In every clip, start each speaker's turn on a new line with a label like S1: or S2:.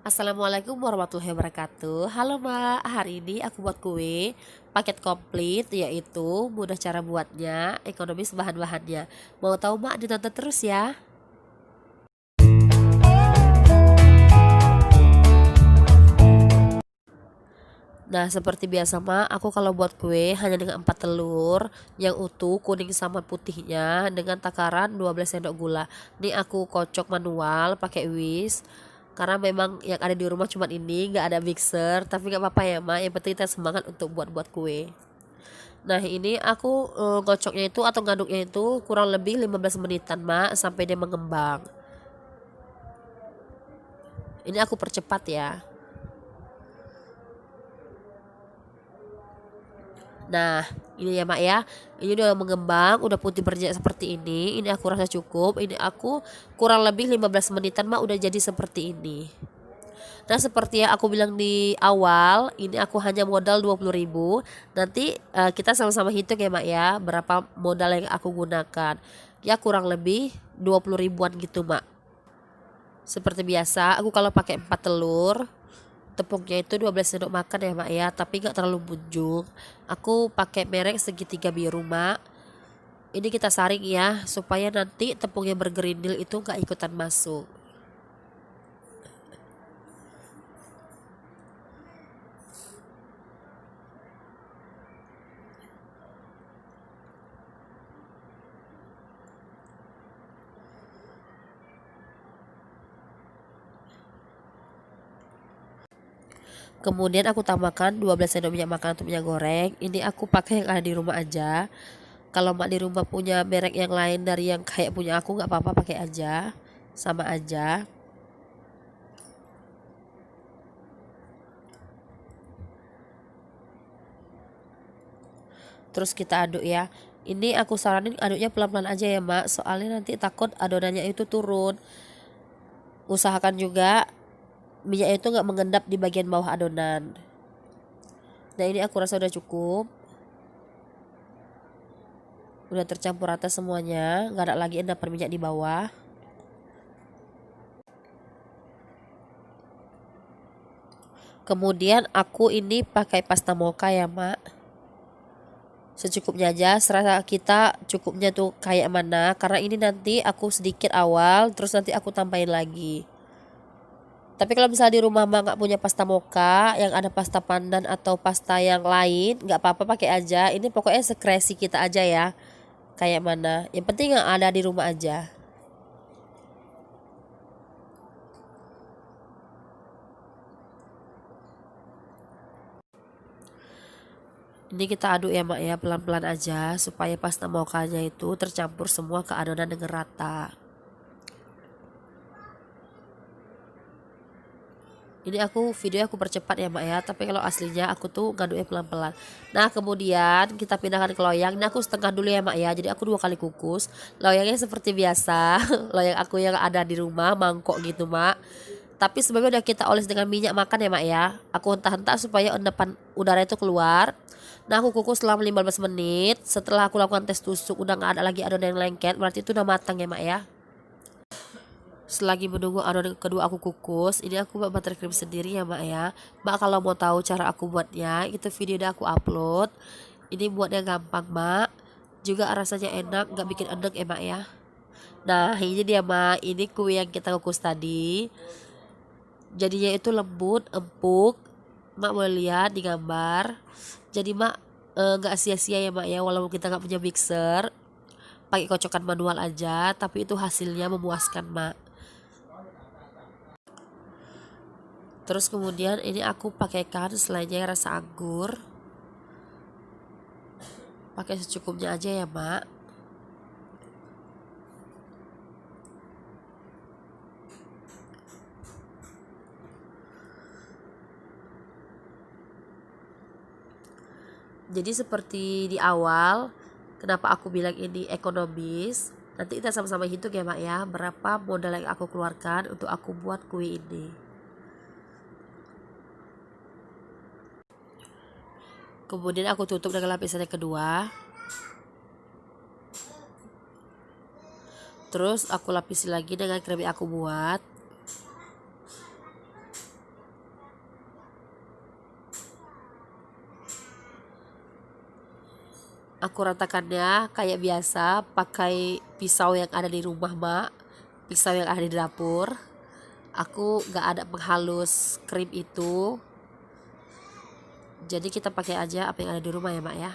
S1: Assalamualaikum warahmatullahi wabarakatuh. Halo Mak, hari ini aku buat kue paket komplit, yaitu mudah cara buatnya, ekonomis bahan-bahannya. Mau tahu Mak, ditonton terus ya. Nah, seperti biasa Mak, aku kalau buat kue hanya dengan 4 telur yang utuh, kuning sama putihnya, dengan takaran 12 sendok gula. Ini aku kocok manual pakai whisk, karena memang yang ada di rumah cuma ini, nggak ada mixer. Tapi nggak apa-apa ya Mak, yang penting kita semangat untuk buat-buat kue. Nah, ini aku gocoknya itu atau ngaduknya itu kurang lebih 15 menitan Mak, sampai dia mengembang. Ini aku percepat ya. Nah, ini ya Mak ya. Ini udah mengembang, udah putih berjak seperti ini. Ini aku rasa cukup. Ini aku kurang lebih 15 menitan Mak, udah jadi seperti ini. Nah, seperti yang aku bilang di awal, ini aku hanya modal 20.000. Nanti kita sama-sama hitung ya Mak ya, berapa modal yang aku gunakan. Ya kurang lebih 20 ribuan gitu Mak. Seperti biasa, aku kalau pakai 4 telur, tepungnya itu 12 sendok makan ya Mak ya, tapi nggak terlalu bunjung. Aku pakai merek segitiga biru Mak. Ini kita saring ya, supaya nanti tepungnya bergerindil itu nggak ikutan masuk. Kemudian aku tambahkan 12 sendok minyak makan untuk minyak goreng. Ini aku pakai yang ada di rumah aja. Kalau Mak di rumah punya merek yang lain dari yang kayak punya aku, nggak apa-apa, pakai aja. Sama aja. Terus kita aduk ya. Ini aku saranin aduknya pelan-pelan aja ya Mak, soalnya nanti takut adonannya itu turun. Usahakan juga minyak itu nggak mengendap di bagian bawah adonan. Nah, ini aku rasa udah cukup. Udah tercampur rata semuanya, nggak ada lagi endapan minyak di bawah. Kemudian aku ini pakai pasta mocha ya Mak. Secukupnya aja, serasa kita cukupnya tuh kayak mana, karena ini nanti aku sedikit awal, terus nanti aku tambahin lagi. Tapi kalau misalnya di rumah Mak nggak punya pasta mocha, yang ada pasta pandan atau pasta yang lain, nggak apa-apa, pakai aja. Ini pokoknya sekresi kita aja ya, kayak mana. Yang penting yang ada di rumah aja. Ini kita aduk ya Mak ya, pelan-pelan aja supaya pasta mochanya itu tercampur semua ke adonan dengan rata. Ini videonya aku percepat ya Mak ya, tapi kalau aslinya aku tuh ngaduknya pelan-pelan. Nah, kemudian kita pindahkan ke loyang. Ini aku setengah dulu ya Mak ya, jadi aku 2 kali kukus. Loyangnya seperti biasa, loyang aku yang ada di rumah, mangkok gitu Mak. Tapi sebelumnya udah kita oles dengan minyak makan ya Mak ya. Aku hentak-hentak supaya endapan udara itu keluar. Nah, aku kukus selama 15 menit. Setelah aku lakukan tes tusuk, udah gak ada lagi adonan yang lengket, berarti itu udah matang ya Mak ya. Selagi menunggu adonan kedua aku kukus, ini aku buat buttercream sendiri ya Mak ya. Mak kalau mau tahu cara aku buatnya, itu video udah aku upload. Ini buatnya gampang Mak, juga rasanya enak, gak bikin enek ya Mak ya. Nah, ini dia Mak, ini kue yang kita kukus tadi. Jadinya itu lembut, empuk. Mak boleh lihat di gambar. Jadi Mak gak sia-sia ya Mak ya, walaupun kita gak punya mixer, pakai kocokan manual aja, tapi itu hasilnya memuaskan Mak. Terus kemudian ini aku pakaikan selainya rasa anggur. Pakai secukupnya aja ya Mak. Jadi seperti di awal, kenapa aku bilang ini ekonomis. Nanti kita sama-sama hitung ya Mak ya, berapa modal yang aku keluarkan untuk aku buat kue ini. Kemudian aku tutup dengan lapisan yang kedua. Terus aku lapisi lagi dengan krem yang aku buat. Aku ratakannya kayak biasa pakai pisau yang ada di rumah mak, pisau yang ada di dapur. Aku gak ada penghalus krim itu, jadi kita pakai aja apa yang ada di rumah ya mak ya.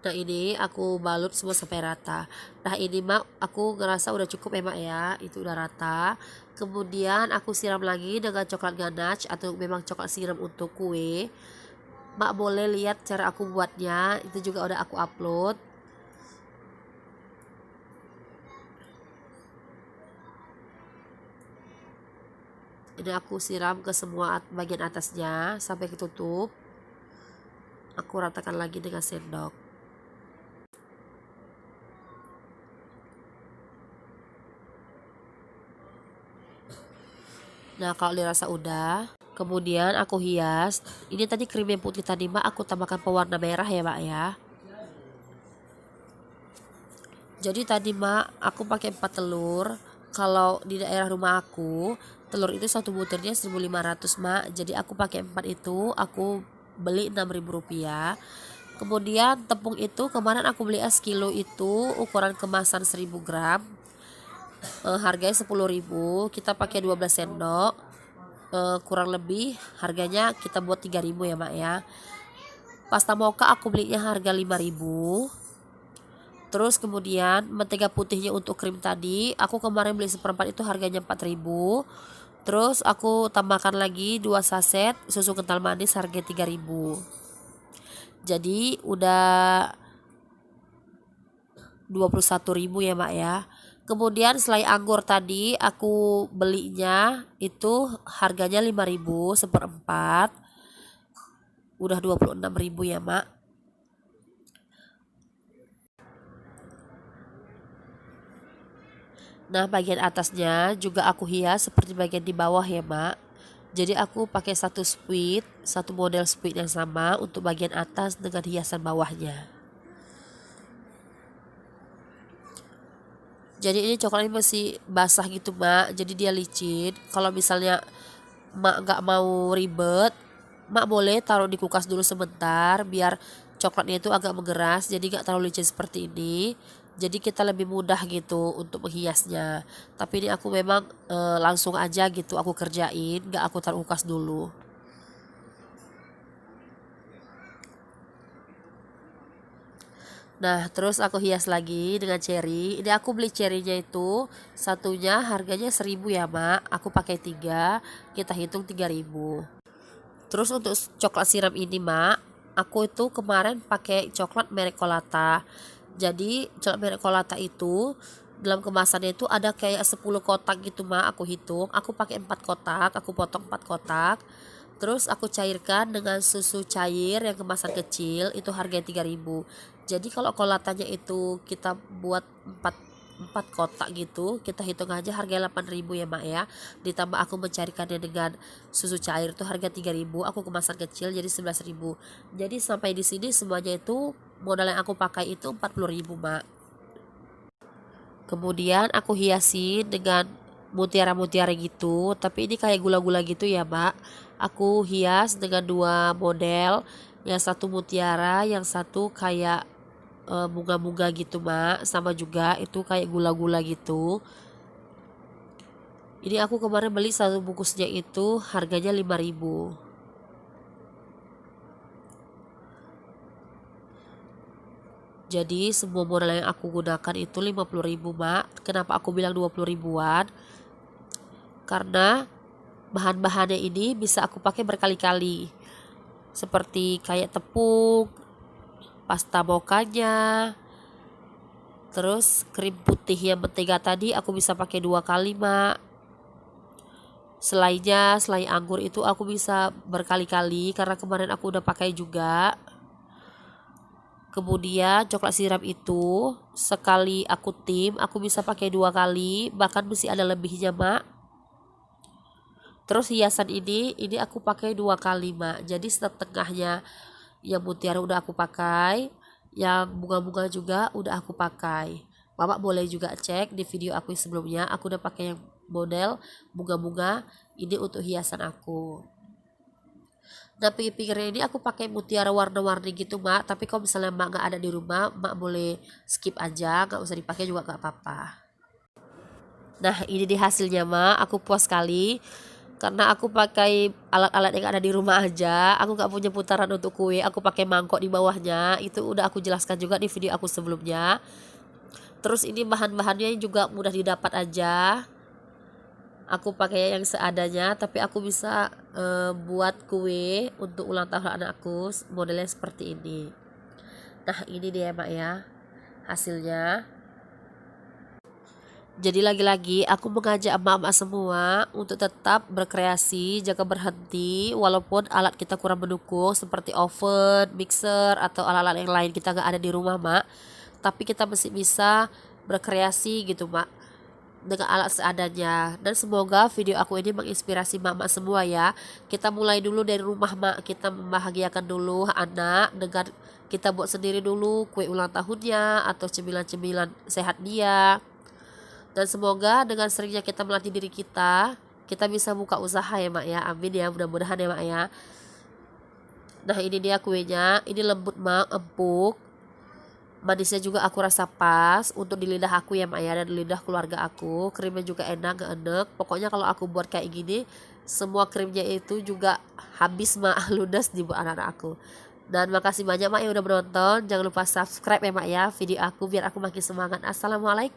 S1: Nah ini aku balut semua sampai rata. Nah ini mak aku ngerasa udah cukup ya mak ya, itu udah rata. Kemudian aku siram lagi dengan coklat ganache atau memang coklat siram untuk kue. Mak boleh lihat cara aku buatnya, itu juga udah aku upload. Ini aku siram ke semua bagian atasnya sampai ketutup. Aku ratakan lagi dengan sendok. Nah kalau dirasa udah, kemudian aku hias. Ini tadi krim yang putih tadi mak aku tambahkan pewarna merah ya mak ya. Jadi tadi mak aku pakai 4 telur. Kalau di daerah rumah aku telur itu satu butirnya 1.500 mak. Jadi aku pakai 4 itu, aku beli 6.000 rupiah. Kemudian tepung itu kemarin aku beli sekilo itu ukuran kemasan 1000 gram. Harganya 10.000, kita pakai 12 sendok. Kurang lebih harganya kita buat 3.000 ya mak ya. Pasta mocha aku belinya harga 5.000. Terus kemudian mentega putihnya untuk krim tadi aku kemarin beli seperempat itu harganya 4.000. Terus aku tambahkan lagi 2 saset susu kental manis harga 3.000. Jadi udah 21.000 ya mak ya. Kemudian selai anggur tadi aku belinya itu harganya 5.000 seperempat. Udah 26.000 ya mak. Nah bagian atasnya juga aku hias seperti bagian di bawah ya mak. Jadi aku pakai satu model spuit yang sama untuk bagian atas dengan hiasan bawahnya. Jadi ini coklatnya masih basah gitu mak, jadi dia licin. Kalau misalnya mak gak mau ribet, mak boleh taruh di kulkas dulu sebentar biar coklatnya itu agak mengeras, jadi gak terlalu licin seperti ini. Jadi kita lebih mudah gitu untuk menghiasnya. Tapi ini aku memang langsung aja gitu aku kerjain, gak aku taruh kulkas dulu. Nah terus aku hias lagi dengan cherry. Ini aku beli cherrynya itu satunya harganya 1.000 ya mak. Aku pakai 3, kita hitung 3.000. Terus untuk coklat siram ini mak, aku itu kemarin pakai coklat merek Colata. Jadi coklat merek Colata itu dalam kemasannya itu ada kayak 10 kotak gitu mak, aku hitung. Aku pakai 4 kotak, aku potong 4 kotak. Terus aku cairkan dengan susu cair yang kemasan kecil, itu harganya 3.000. Jadi kalau kolatanya itu kita buat 4 kotak gitu, kita hitung aja harganya 8.000 ya mak ya. Ditambah aku mencarikannya dengan susu cair itu harga 3.000, aku kemasan kecil jadi 11.000. Jadi sampai di sini semuanya itu modal yang aku pakai itu 40.000 mak. Kemudian aku hiasi dengan mutiara-mutiara gitu, tapi ini kayak gula-gula gitu ya mak. Aku hias dengan 2 model, yang satu mutiara, yang satu kayak bunga-bunga gitu mak, sama juga itu kayak gula-gula gitu. Ini aku kemarin beli satu bungkusnya itu harganya 5.000. Jadi semua modal yang aku gunakan itu 50.000 mak. Kenapa aku bilang 20 ribuan? Karena bahan-bahannya ini bisa aku pakai berkali-kali. Seperti kayak tepung, pasta mochanya, terus krim putih yang mentega tadi aku bisa pakai 2 kali mak. Selai anggur itu aku bisa berkali-kali karena kemarin aku udah pakai juga. Kemudian coklat siram itu sekali aku tim aku bisa pakai 2 kali, bahkan masih ada lebihnya mak. Terus hiasan ini aku pakai 2 kali mak, jadi setengahnya yang mutiara udah aku pakai, yang bunga-bunga juga udah aku pakai. Bapak boleh juga cek di video aku sebelumnya, aku udah pakai yang model bunga-bunga ini untuk hiasan aku. Nah pinggir-pinggirnya ini aku pakai mutiara warna-warni gitu mak, tapi kalau misalnya mak nggak ada di rumah, mak boleh skip aja, nggak usah dipakai juga nggak apa-apa. Nah ini di hasilnya mak, aku puas sekali karena aku pakai alat-alat yang ada di rumah aja. Aku nggak punya putaran untuk kue, aku pakai mangkok di bawahnya. Itu udah aku jelaskan juga di video aku sebelumnya. Terus ini bahan-bahannya juga mudah didapat aja. Aku pakai yang seadanya, tapi aku bisa buat kue untuk ulang tahun anakku modelnya seperti ini. Nah ini dia mak ya hasilnya. Jadi lagi-lagi aku mengajak emak-emak semua untuk tetap berkreasi, jangan berhenti walaupun alat kita kurang mendukung seperti oven, mixer atau alat-alat yang lain kita nggak ada di rumah mak. Tapi kita masih bisa berkreasi gitu mak dengan alat seadanya. Dan semoga video aku ini menginspirasi mak-mak semua ya. Kita mulai dulu dari rumah mak, kita membahagiakan dulu anak dengan kita buat sendiri dulu kue ulang tahunnya atau cemilan-cemilan sehat dia. Dan semoga dengan seringnya kita melatih diri kita bisa buka usaha ya mak ya. Amin ya, mudah-mudahan ya mak ya. Nah ini dia kuenya, ini lembut mak, empuk. Manisnya juga aku rasa pas untuk di lidah aku ya mak ya, dan di lidah keluarga aku. Krimnya juga enak, gak enak. Pokoknya kalau aku buat kayak gini, semua krimnya itu juga habis mak, ludes di buat anak-anak aku. Dan makasih banyak mak yang udah menonton. Jangan lupa subscribe ya mak ya video aku biar aku makin semangat. Assalamualaikum.